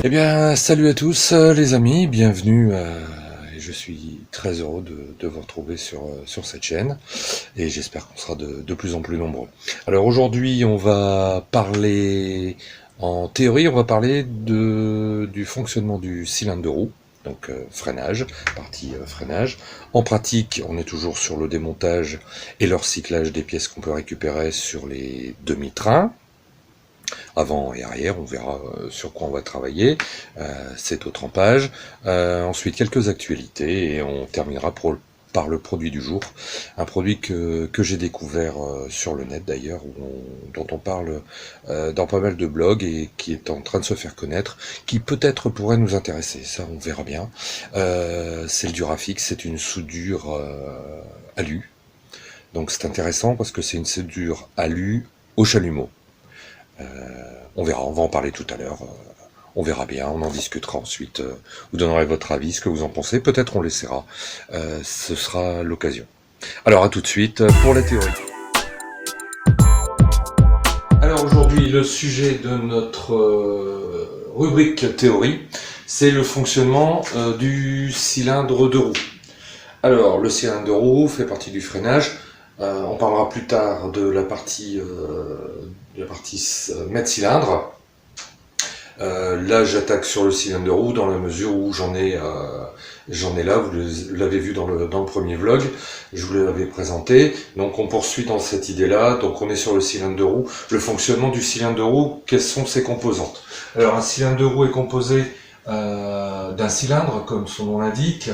Eh bien, salut à tous les amis, bienvenue. Et je suis très heureux de vous retrouver sur cette chaîne et j'espère qu'on sera de plus en plus nombreux. Alors aujourd'hui, on va parler, en théorie, on va parler du fonctionnement du cylindre de roue, donc freinage, partie freinage. En pratique, on est toujours sur le démontage et le recyclage des pièces qu'on peut récupérer sur les demi-trains. Avant et arrière, on verra sur quoi on va travailler, c'est au trempage. Ensuite, quelques actualités et on terminera par le produit du jour, un produit que j'ai découvert sur le net d'ailleurs, dont on parle dans pas mal de blogs et qui est en train de se faire connaître, qui peut-être pourrait nous intéresser, ça on verra bien. C'est le Durafix, c'est une soudure alu, donc c'est intéressant parce que c'est une soudure alu au chalumeau. On verra, on va en parler tout à l'heure. On verra bien, on en discutera ensuite. Vous donnerez votre avis, ce que vous en pensez. Peut-être on laissera. Ce sera l'occasion. Alors à tout de suite pour la théorie. Alors aujourd'hui, le sujet de notre rubrique théorie, c'est le fonctionnement du cylindre de roue. Alors le cylindre de roue fait partie du freinage. On parlera plus tard de la partie mètre cylindre. Là, j'attaque sur le cylindre de roue dans la mesure où j'en ai là. Vous l'avez vu dans le premier vlog, je vous l'avais présenté. Donc, on poursuit dans cette idée-là. Donc, on est sur le cylindre de roue. Le fonctionnement du cylindre de roue, quelles sont ses composantes? Alors, un cylindre de roue est composé d'un cylindre, comme son nom l'indique.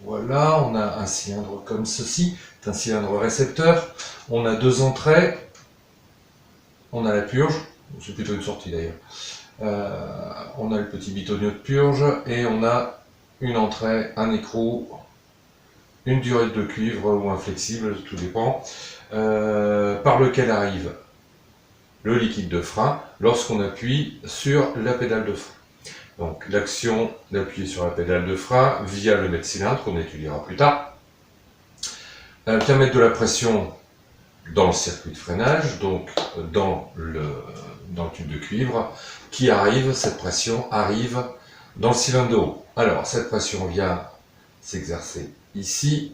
Voilà, on a un cylindre comme ceci, c'est un cylindre récepteur. On a deux entrées. On a la purge. C'est plutôt une sortie d'ailleurs. On a le petit bitonio de purge et on a une entrée, un écrou, une durette de cuivre ou un flexible, tout dépend, par lequel arrive le liquide de frein lorsqu'on appuie sur la pédale de frein. Donc l'action d'appuyer sur la pédale de frein via le mètre cylindre qu'on étudiera plus tard vient mettre de la pression dans le circuit de freinage, donc dans le tube de cuivre, qui arrive, cette pression arrive dans le cylindre de roue. Alors, cette pression vient s'exercer ici,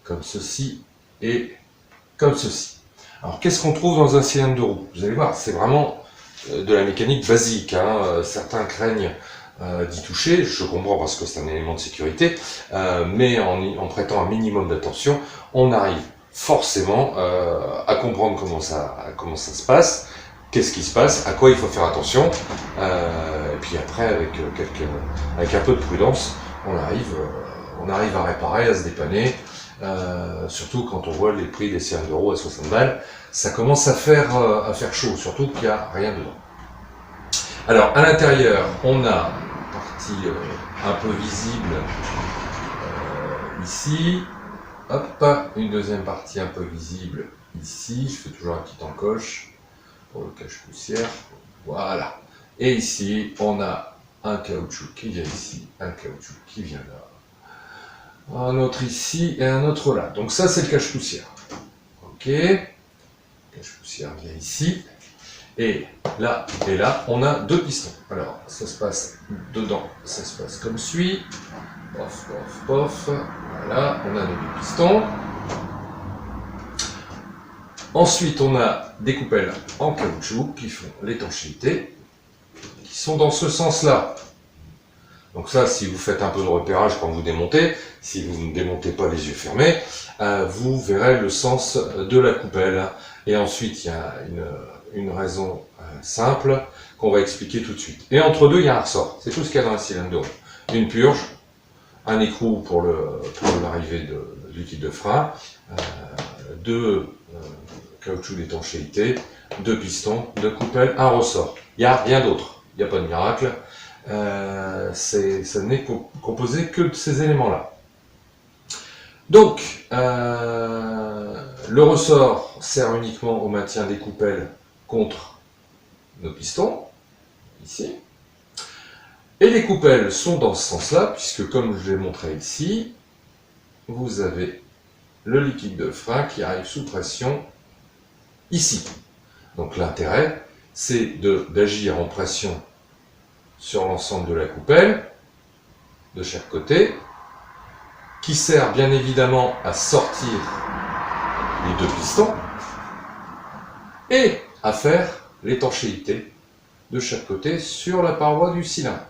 comme ceci, et comme ceci. Alors, qu'est-ce qu'on trouve dans un cylindre de roue? Vous allez voir, c'est vraiment de la mécanique basique, hein. Certains craignent d'y toucher, je comprends parce que c'est un élément de sécurité, mais en prêtant un minimum d'attention, on arrive forcément à comprendre comment ça se passe, qu'est-ce qui se passe, à quoi il faut faire attention, et puis après avec un peu de prudence, on arrive à réparer, à se dépanner, surtout quand on voit les prix des cylindres de roue à 60 balles, ça commence à faire chaud, surtout qu'il n'y a rien dedans. Alors à l'intérieur, on a une partie un peu visible ici. Hop, une deuxième partie un peu visible ici, je fais toujours un petit encoche pour le cache-poussière, voilà. Et ici, on a un caoutchouc qui vient ici, un caoutchouc qui vient là, un autre ici et un autre là. Donc ça, c'est le cache-poussière. Ok, le cache-poussière vient ici, et là, on a deux pistons. Alors, ça se passe dedans, ça se passe comme suit. Pof, pof, pof. Voilà, on a nos deux pistons. Ensuite, on a des coupelles en caoutchouc qui font l'étanchéité, qui sont dans ce sens-là. Donc ça, si vous faites un peu de repérage quand vous démontez, si vous ne démontez pas les yeux fermés, vous verrez le sens de la coupelle. Et ensuite, il y a une raison simple qu'on va expliquer tout de suite. Et entre deux, il y a un ressort. C'est tout ce qu'il y a dans un cylindre de roue. Une purge, un écrou pour l'arrivée de liquide de frein, deux caoutchouc d'étanchéité, deux pistons, deux coupelles, un ressort. Il n'y a rien d'autre, il n'y a pas de miracle. Ça n'est composé que de ces éléments-là. Donc, le ressort sert uniquement au maintien des coupelles contre nos pistons, ici. Et les coupelles sont dans ce sens-là, puisque comme je l'ai montré ici, vous avez le liquide de frein qui arrive sous pression ici. Donc l'intérêt, c'est d'agir en pression sur l'ensemble de la coupelle, de chaque côté, qui sert bien évidemment à sortir les deux pistons et à faire l'étanchéité de chaque côté sur la paroi du cylindre.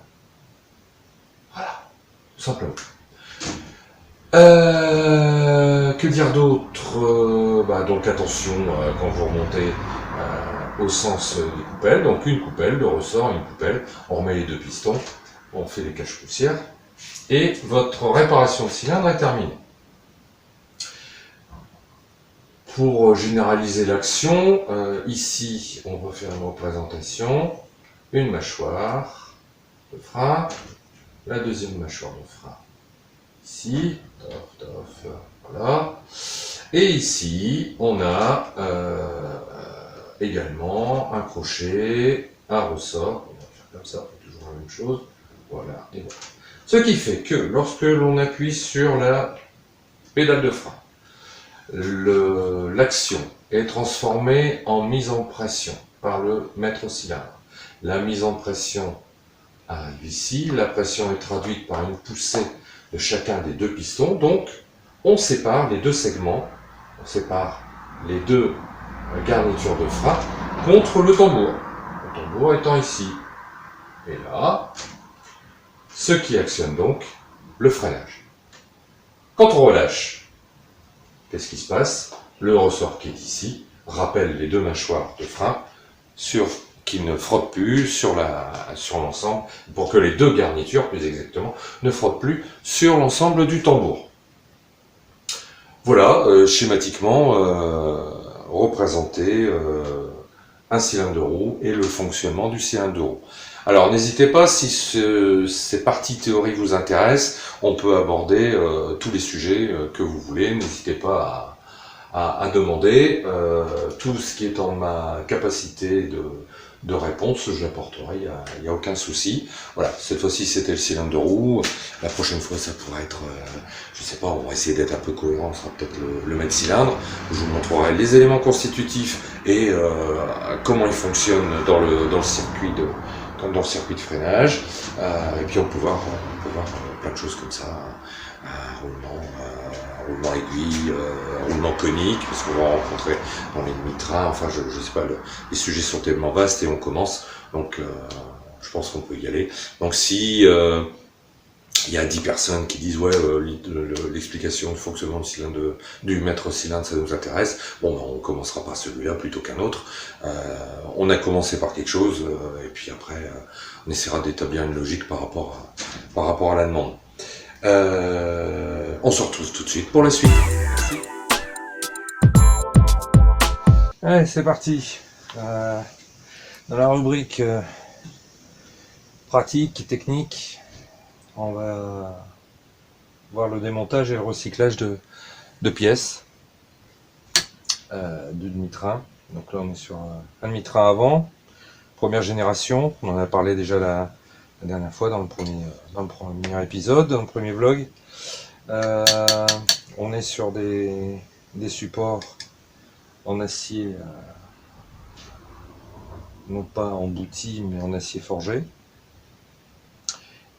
Voilà, tout simplement. Que dire d'autre? Donc attention quand vous remontez au sens des coupelles. Donc une coupelle, de ressort, une coupelle. On remet les deux pistons, on fait les cache-poussières et votre réparation de cylindre est terminée. Pour généraliser l'action, ici on va faire une représentation, une mâchoire de frein, la deuxième mâchoire de frein ici, voilà. Et ici, on a également un crochet, un ressort. On va faire comme ça, toujours la même chose. Voilà, et voilà. Ce qui fait que lorsque l'on appuie sur la pédale de frein, l'action est transformée en mise en pression par le maître cylindre. La mise en pression arrive ici, la pression est traduite par une poussée de chacun des deux pistons, donc on sépare les deux segments, on sépare les deux garnitures de frein contre le tambour étant ici. Et là, ce qui actionne donc le freinage. Quand on relâche, qu'est-ce qui se passe? Le ressort qui est ici rappelle les deux mâchoires de frein qui ne frottent plus sur l'ensemble, pour que les deux garnitures, plus exactement, ne frottent plus sur l'ensemble du tambour. Voilà, schématiquement, représenter un cylindre de roue et le fonctionnement du cylindre de roue. Alors n'hésitez pas, si ces parties théoriques vous intéressent, on peut aborder tous les sujets que vous voulez, n'hésitez pas à demander. Tout ce qui est en ma capacité de réponse, je l'apporterai, il n'y a aucun souci. Voilà, cette fois-ci c'était le cylindre de roue, la prochaine fois ça pourrait être, je sais pas, on va essayer d'être un peu cohérent, ça sera peut-être le maître cylindre. Je vous montrerai les éléments constitutifs et comment ils fonctionnent dans le circuit de freinage, et puis on peut voir plein de choses comme ça, roulement aiguille, roulement conique, parce qu'on va rencontrer dans les demi-trains, enfin je sais pas, les sujets sont tellement vastes et on commence, donc je pense qu'on peut y aller. Donc si il y a 10 personnes qui disent ouais l'explication du fonctionnement du maître cylindre ça nous intéresse, bon on commencera par celui-là plutôt qu'un autre. On a commencé par quelque chose et puis après on essaiera d'établir une logique par rapport à la demande. On se retrouve tout de suite pour la suite. Allez, c'est parti. Dans la rubrique pratique et technique, on va voir le démontage et le recyclage de pièces de demi-train. Donc là on est sur un demi-train avant, première génération, on en a parlé déjà la dernière fois dans le premier épisode, dans le premier vlog. On est sur des supports en acier, non pas embouti mais en acier forgé.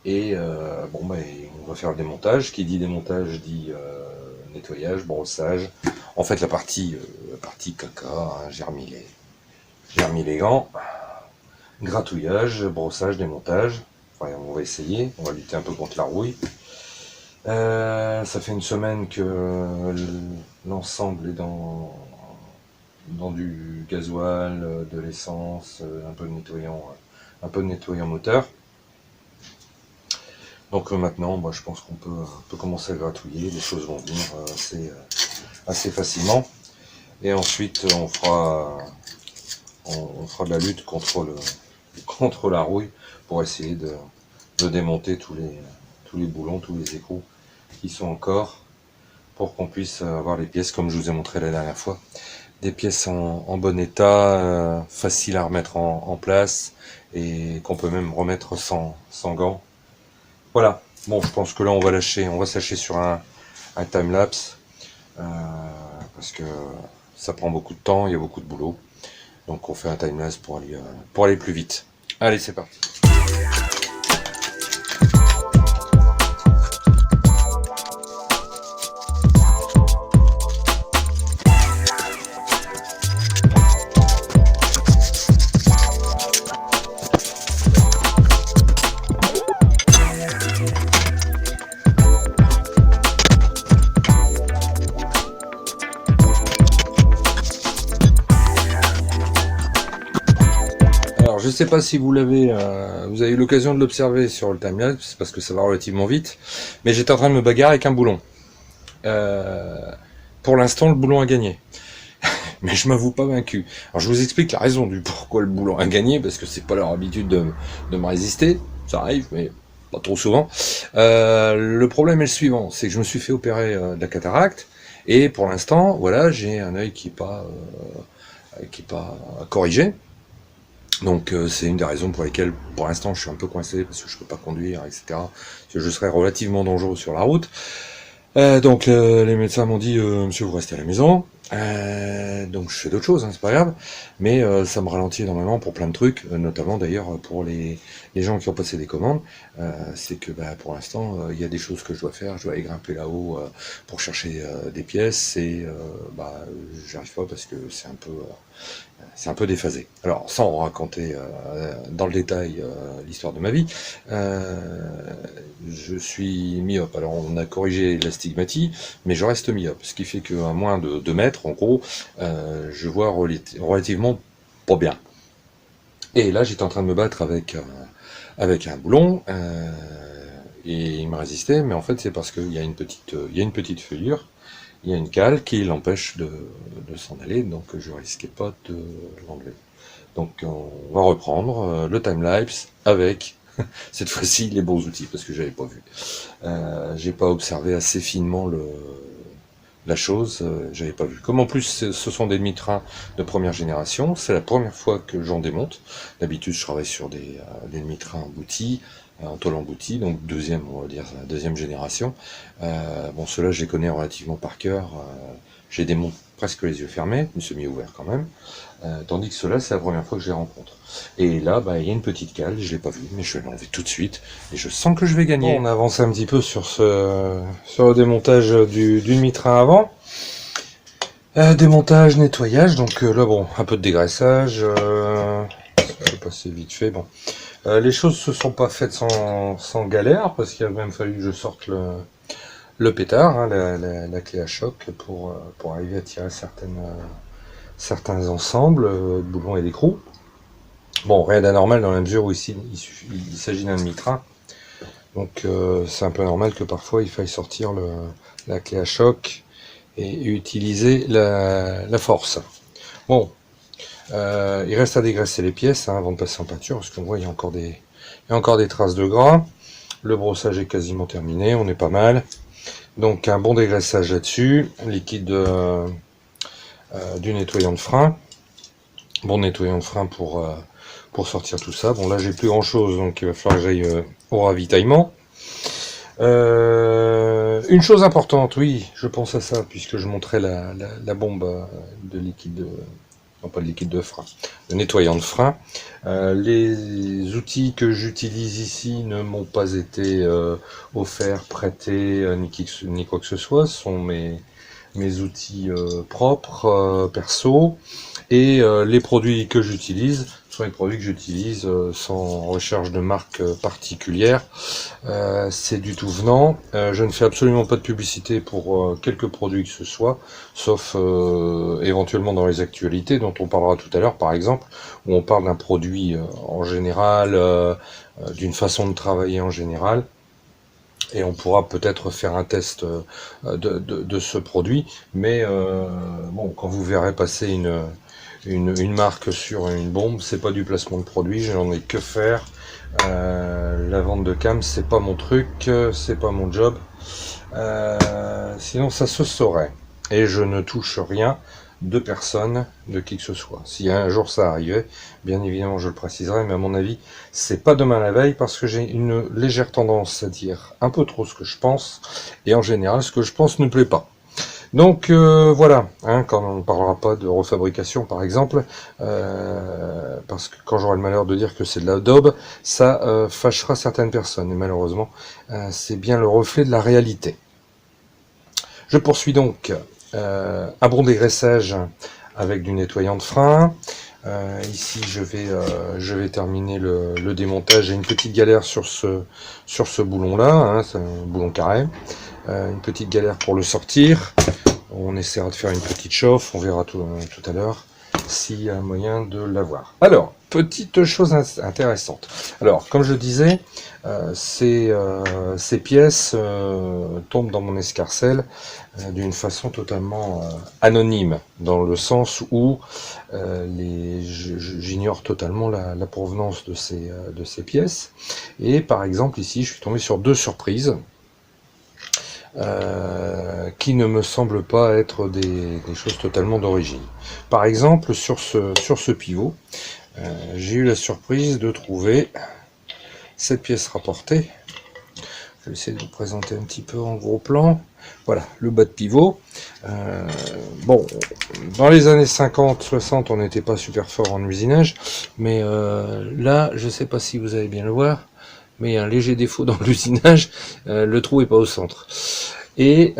Et on va faire le démontage. Qui dit démontage dit nettoyage, brossage. En fait la partie caca, hein, j'ai remis les gants, gratouillage, brossage, démontage. Enfin, on va essayer, on va lutter un peu contre la rouille. Ça fait une semaine que l'ensemble est dans du gasoil, de l'essence, un peu de nettoyant moteur. Donc maintenant, je pense qu'on peut commencer à gratouiller, les choses vont venir assez facilement. Et ensuite, on fera de la lutte contre la rouille pour essayer de démonter tous les boulons, tous les écrous qui sont encore, pour qu'on puisse avoir les pièces comme je vous ai montré la dernière fois. Des pièces en bon état, faciles à remettre en place et qu'on peut même remettre sans gants. Voilà, bon je pense que là on va s'acheter sur un time-lapse parce que ça prend beaucoup de temps, il y a beaucoup de boulot. Donc on fait un timelapse pour aller plus vite. Allez, c'est parti. Alors, je ne sais pas si vous avez eu l'occasion de l'observer sur le timelapse, parce que ça va relativement vite, mais j'étais en train de me bagarrer avec un boulon. Pour l'instant, le boulon a gagné, mais je m'avoue pas vaincu. Alors, je vous explique la raison du pourquoi le boulon a gagné, parce que c'est pas leur habitude de me résister, ça arrive, mais pas trop souvent. Le problème est le suivant, c'est que je me suis fait opérer de la cataracte, et pour l'instant, voilà, j'ai un œil qui est pas corrigé. Donc c'est une des raisons pour lesquelles pour l'instant je suis un peu coincé parce que je peux pas conduire, etc. Parce que je serais relativement dangereux sur la route. Donc les médecins m'ont dit monsieur, vous restez à la maison. Donc je fais d'autres choses, hein, c'est pas grave. Mais ça me ralentit énormément pour plein de trucs, notamment d'ailleurs pour les gens qui ont passé des commandes. C'est que pour l'instant il y a des choses que je dois faire. Je dois aller grimper là-haut pour chercher des pièces et j'arrive pas parce que c'est un peu déphasé. Alors, sans raconter dans le détail l'histoire de ma vie, je suis myope. Alors, on a corrigé l'astigmatie, mais je reste myope, ce qui fait qu'à moins de 2 mètres, en gros, je vois relativement pas bien. Et là, j'étais en train de me battre avec un boulon, et il me résistait, mais en fait, c'est parce qu'il y a une petite feuillure. Il y a une cale qui l'empêche de s'en aller, donc je risquais pas de l'enlever. Donc on va reprendre le timelapse avec cette fois-ci les bons outils, parce que j'avais pas vu. J'ai pas observé assez finement la chose, j'avais pas vu. Comme en plus ce sont des demi-trains de première génération, c'est la première fois que j'en démonte. D'habitude je travaille sur des demi-trains emboutis, en tôle emboutie, donc on va dire deuxième génération. Bon, ceux-là, je les connais relativement par cœur. J'ai des montres presque les yeux fermés, mais semi-ouverts quand même. Tandis que ceux-là, c'est la première fois que je les rencontre. Et là, il y a une petite cale, je l'ai pas vue, mais je vais l'enlever tout de suite. Et je sens que je vais gagner. Bon, on avance un petit peu sur le démontage du demi-train avant. Démontage, nettoyage, donc là, bon, un peu de dégraissage. Ça va passer vite fait, bon. Les choses se sont pas faites sans galère, parce qu'il a même fallu que je sorte le pétard, hein, la clé à choc, pour arriver à tirer certains ensembles, boulons et d'écrou. Bon, rien d'anormal dans la mesure où ici il s'agit d'un demi-train. Donc c'est un peu normal que parfois il faille sortir la clé à choc et utiliser la force. Bon. Il reste à dégraisser les pièces avant de passer en peinture, parce qu'on voit il y a encore des traces de gras. Le brossage est quasiment terminé, on est pas mal. Donc un bon dégraissage là-dessus, liquide du nettoyant de frein. Bon nettoyant de frein pour sortir tout ça. Bon là j'ai plus grand chose, donc il va falloir que j'aille au ravitaillement. Une chose importante, oui, je pense à ça, puisque je montrais la bombe de liquide pas de liquide de frein, de nettoyant de frein. Les outils que j'utilise ici ne m'ont pas été offerts, prêtés, ni quoi que ce soit. Ce sont mes outils propres, perso. Et les produits que j'utilise sont les produits que j'utilise sans recherche de marque particulière. C'est du tout venant. Je ne fais absolument pas de publicité pour quelques produits que ce soit, sauf éventuellement dans les actualités dont on parlera tout à l'heure, par exemple, où on parle d'un produit en général, d'une façon de travailler en général. Et on pourra peut-être faire un test de ce produit, mais bon, quand vous verrez passer une marque sur une bombe, c'est pas du placement de produit, je n'en ai que faire. La vente de cam, c'est pas mon truc, c'est pas mon job. Sinon, ça se saurait. Et je ne touche rien de personne, de qui que ce soit. Si un jour ça arrivait, bien évidemment je le préciserai, mais à mon avis, c'est pas demain la veille, parce que j'ai une légère tendance à dire un peu trop ce que je pense, et en général, ce que je pense ne plaît pas. Donc voilà, hein, quand on ne parlera pas de refabrication par exemple, parce que quand j'aurai le malheur de dire que c'est de la daube, ça fâchera certaines personnes, et malheureusement, c'est bien le reflet de la réalité. Je poursuis donc un bon dégraissage avec du nettoyant de frein. Ici, je vais terminer le démontage. J'ai une petite galère sur ce boulon-là, hein, c'est un boulon carré. Une petite galère pour le sortir. On essaiera de faire une petite chauffe, on verra tout à l'heure s'il y a moyen de l'avoir. Alors, petite chose intéressante. Alors, comme je disais, ces pièces tombent dans mon escarcelle d'une façon totalement anonyme, dans le sens où j'ignore totalement la provenance de ces pièces. Et par exemple, ici, je suis tombé sur 2 surprises. Qui ne me semblent pas être des choses totalement d'origine. Par exemple, sur ce pivot, j'ai eu la surprise de trouver cette pièce rapportée. Je vais essayer de vous présenter un petit peu en gros plan. Voilà, le bas de pivot. Bon, dans les années 50-60, on n'était pas super fort en usinage, mais là, je ne sais pas si vous allez bien le voir, mais il y a un léger défaut dans l'usinage, le trou est pas au centre. Et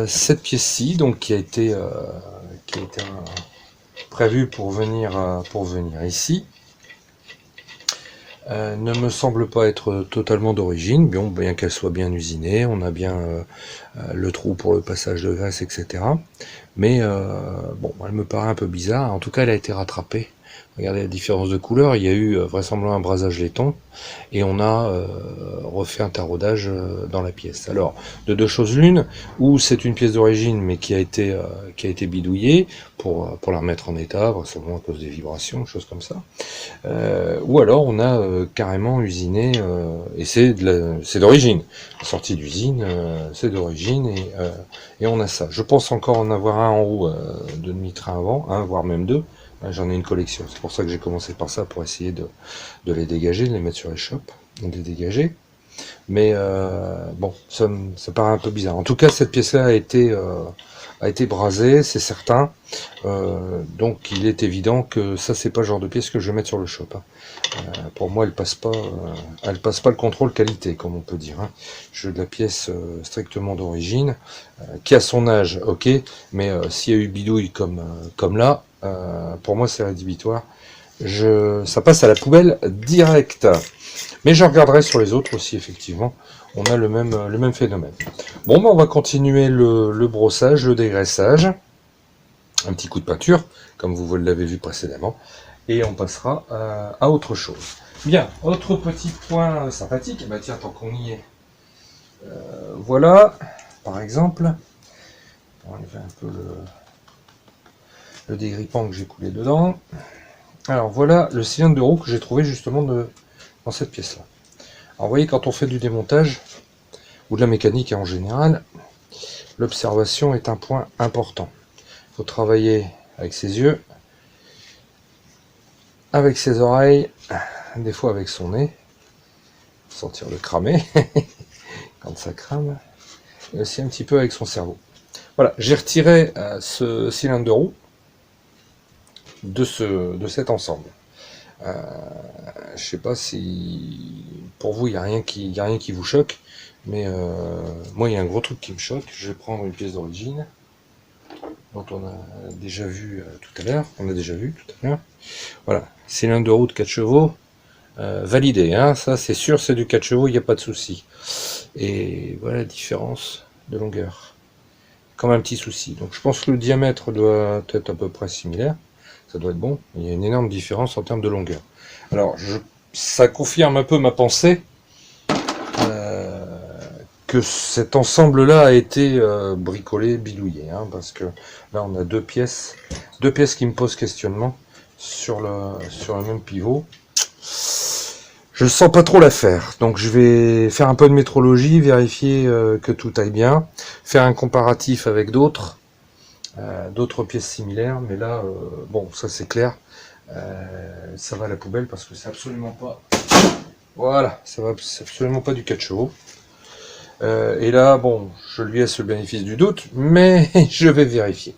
cette pièce-ci, donc qui a été prévue pour venir ici, ne me semble pas être totalement d'origine, bien qu'elle soit bien usinée, on a bien le trou pour le passage de graisse, etc. Mais bon, elle me paraît un peu bizarre. En tout cas, elle a été rattrapée. Regardez la différence de couleur, il y a eu vraisemblablement un brasage laiton et on a refait un taraudage dans la pièce. Alors, de 2 choses l'une, ou c'est une pièce d'origine mais qui a été bidouillée pour la remettre en état, vraisemblablement à cause des vibrations, choses comme ça. Ou alors on a carrément usiné, et c'est d'origine. La sortie d'usine, c'est d'origine et on a ça. Je pense encore en avoir un en haut de demi-train avant, voire même 2. J'en ai une collection, c'est pour ça que j'ai commencé par ça, pour essayer de les dégager, de les mettre sur les chopes, de les dégager. Mais bon, ça paraît un peu bizarre. En tout cas, cette pièce-là a été brasée, c'est certain. Donc il est évident que ça, c'est pas le genre de pièce que je vais mettre sur le shop. Pour moi, elle passe pas le contrôle qualité, comme on peut dire. Je veux de la pièce strictement d'origine, qui a son âge, ok, mais s'il y a eu bidouille comme là, pour moi c'est rédhibitoire. Ça passe à la poubelle direct. Mais je regarderai sur les autres aussi, effectivement. On a le même phénomène. Bon, on va continuer le brossage, le dégraissage. Un petit coup de peinture, comme vous l'avez vu précédemment. Et on passera à autre chose. Bien, autre petit point sympathique. Bah tiens, tant qu'on y est. Voilà, par exemple. On va enlever un peu le dégrippant que j'ai coulé dedans. Alors voilà le cylindre de roue que j'ai trouvé justement dans cette pièce-là. Alors vous voyez, quand on fait du démontage, ou de la mécanique en général, l'observation est un point important. Il faut travailler avec ses yeux, avec ses oreilles, des fois avec son nez, sentir le cramer, quand ça crame, et aussi un petit peu avec son cerveau. Voilà, j'ai retiré ce cylindre de roue de cet ensemble. Je sais pas si pour vous il n'y a rien qui vous choque, mais moi il y a un gros truc qui me choque. Je vais prendre une pièce d'origine dont on a déjà vu tout à l'heure. Voilà, cylindre de roue de 4 chevaux, validé, ça c'est sûr, c'est du 4 chevaux, il n'y a pas de souci. Et voilà la différence de longueur. Comme un petit souci. Donc je pense que le diamètre doit être à peu près similaire. Ça doit être bon. Il y a une énorme différence en termes de longueur. Alors, ça confirme un peu ma pensée que cet ensemble-là a été bricolé, bidouillé, parce que là, on a deux pièces qui me posent questionnement sur le même pivot. Je ne sens pas trop l'affaire, donc je vais faire un peu de métrologie, vérifier que tout aille bien, faire un comparatif avec d'autres pièces similaires, mais là, bon, ça c'est clair, ça va à la poubelle parce que c'est absolument pas, voilà, c'est absolument pas du 4 chevaux. Et là, bon, je lui laisse le bénéfice du doute, mais je vais vérifier.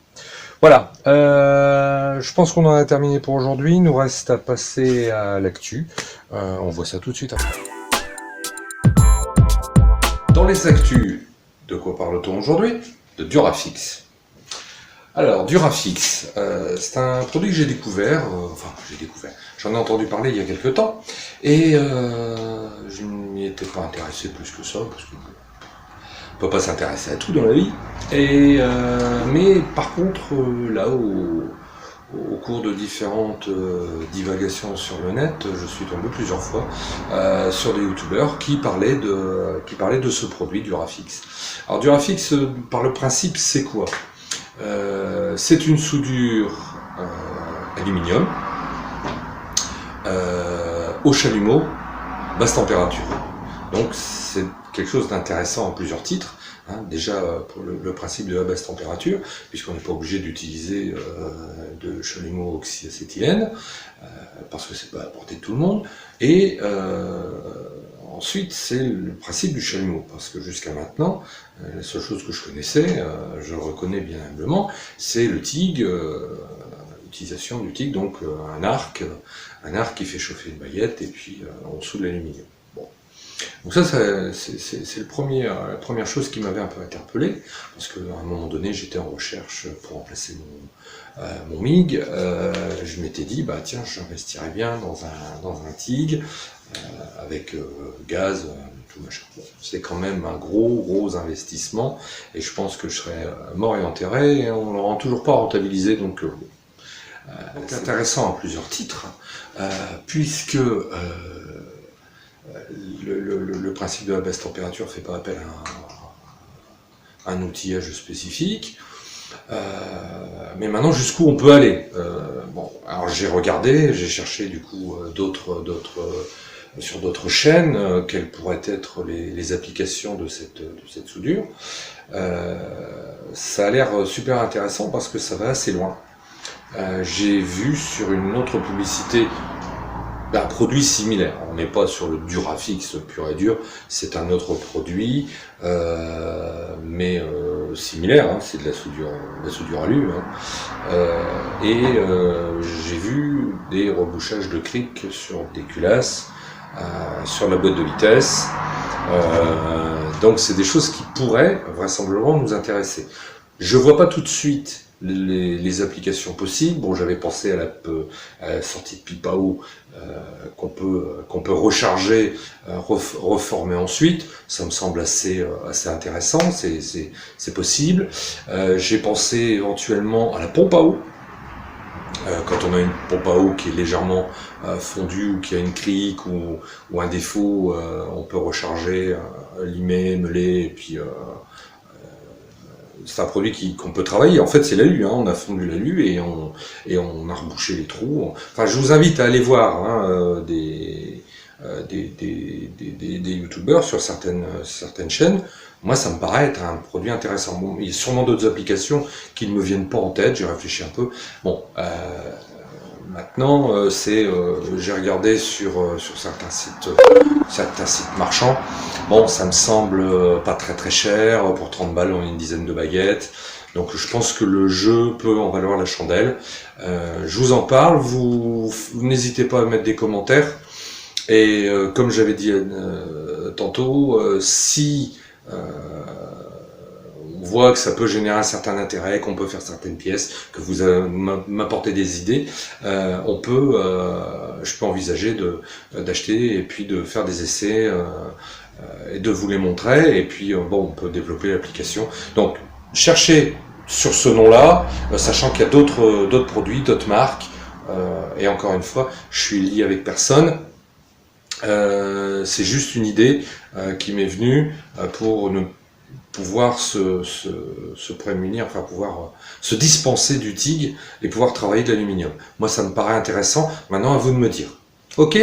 Voilà, je pense qu'on en a terminé pour aujourd'hui. Il nous reste à passer à l'actu. On voit ça tout de suite après. Dans les actus, de quoi parle-t-on aujourd'hui? De Durafix. Alors, Durafix, c'est un produit que j'ai découvert, j'en ai entendu parler il y a quelques temps, et je ne m'y étais pas intéressé plus que ça, parce qu'on ne peut pas s'intéresser à tout dans la vie. Mais par contre, là, au cours de différentes divagations sur le net, je suis tombé plusieurs fois sur des youtubeurs qui parlaient de ce produit Durafix. Alors Durafix, par le principe, c'est quoi? C'est une soudure aluminium au chalumeau, basse température. Donc c'est quelque chose d'intéressant en plusieurs titres. Déjà pour le principe de la basse température, puisqu'on n'est pas obligé d'utiliser de chalumeau oxyacétylène, parce que c'est pas à la portée de tout le monde. Et ensuite, c'est le principe du chalumeau, parce que jusqu'à maintenant, la seule chose que je connaissais, je le reconnais bien humblement, c'est le TIG, l'utilisation du TIG, donc un arc qui fait chauffer une baguette, et puis on soude l'aluminium. Bon. Donc ça, c'est la première chose qui m'avait un peu interpellé, parce qu'à un moment donné, j'étais en recherche pour remplacer mon MIG. Je m'étais dit, bah tiens, j'investirais bien dans un TIG, avec gaz, tout machin. Bon, c'est quand même un gros investissement, et je pense que je serais mort et enterré, et on ne l'aura toujours pas rentabilisé, donc c'est intéressant à plusieurs titres, puisque le principe de la basse température ne fait pas appel à un outillage spécifique. Mais maintenant, jusqu'où on peut aller? Bon, alors j'ai regardé, j'ai cherché du coup sur d'autres chaînes quelles pourraient être les applications de cette soudure. Ça a l'air super intéressant parce que ça va assez loin. J'ai vu sur une autre publicité un produit similaire. On n'est pas sur le Durafix pur et dur, c'est un autre produit, mais similaire, c'est de la soudure alu. J'ai vu des rebouchages de cric sur des culasses, sur la boîte de vitesse. Donc c'est des choses qui pourraient vraisemblablement nous intéresser. Je vois pas tout de suite les applications possibles. Bon, j'avais pensé à la sortie de pipe à eau qu'on peut recharger, reformer ensuite. Ça me semble assez intéressant, c'est possible. J'ai pensé éventuellement à la pompe à eau. Quand on a une pompe à eau qui est légèrement fondue ou qui a une crique ou un défaut, on peut recharger, limer, meuler, et puis c'est un produit qu'on peut travailler. En fait, c'est l'alu, on a fondu l'alu et on a rebouché les trous. Enfin, je vous invite à aller voir des youtubeurs sur certaines chaînes. Moi, ça me paraît être un produit intéressant. Bon, il y a sûrement d'autres applications qui ne me viennent pas en tête, j'ai réfléchi un peu. Bon, maintenant, j'ai regardé sur certains sites marchands. Bon, ça me semble pas très cher. Pour 30 balles, on a une dizaine de baguettes. Donc je pense que le jeu peut en valoir la chandelle. Je vous en parle, vous n'hésitez pas à mettre des commentaires. Et comme j'avais dit tantôt, si on voit que ça peut générer un certain intérêt, qu'on peut faire certaines pièces, que vous m'apportez des idées, je peux envisager d'acheter et puis de faire des essais et de vous les montrer. Et puis on peut développer l'application. Donc cherchez sur ce nom-là, sachant qu'il y a d'autres produits, d'autres marques. Et encore une fois, je suis lié avec personne. C'est juste une idée qui m'est venue pour pouvoir se prémunir, enfin pouvoir se dispenser du TIG et pouvoir travailler de l'aluminium. Moi, ça me paraît intéressant. Maintenant, à vous de me dire. Ok,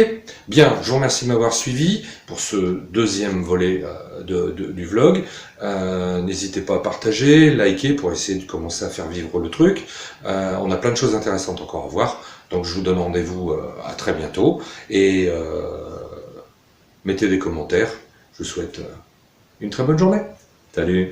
bien, je vous remercie de m'avoir suivi pour ce deuxième volet du vlog. N'hésitez pas à partager, liker pour essayer de commencer à faire vivre le truc. On a plein de choses intéressantes encore à voir. Donc je vous donne rendez-vous à très bientôt. Et mettez des commentaires. Je vous souhaite une très bonne journée. Salut.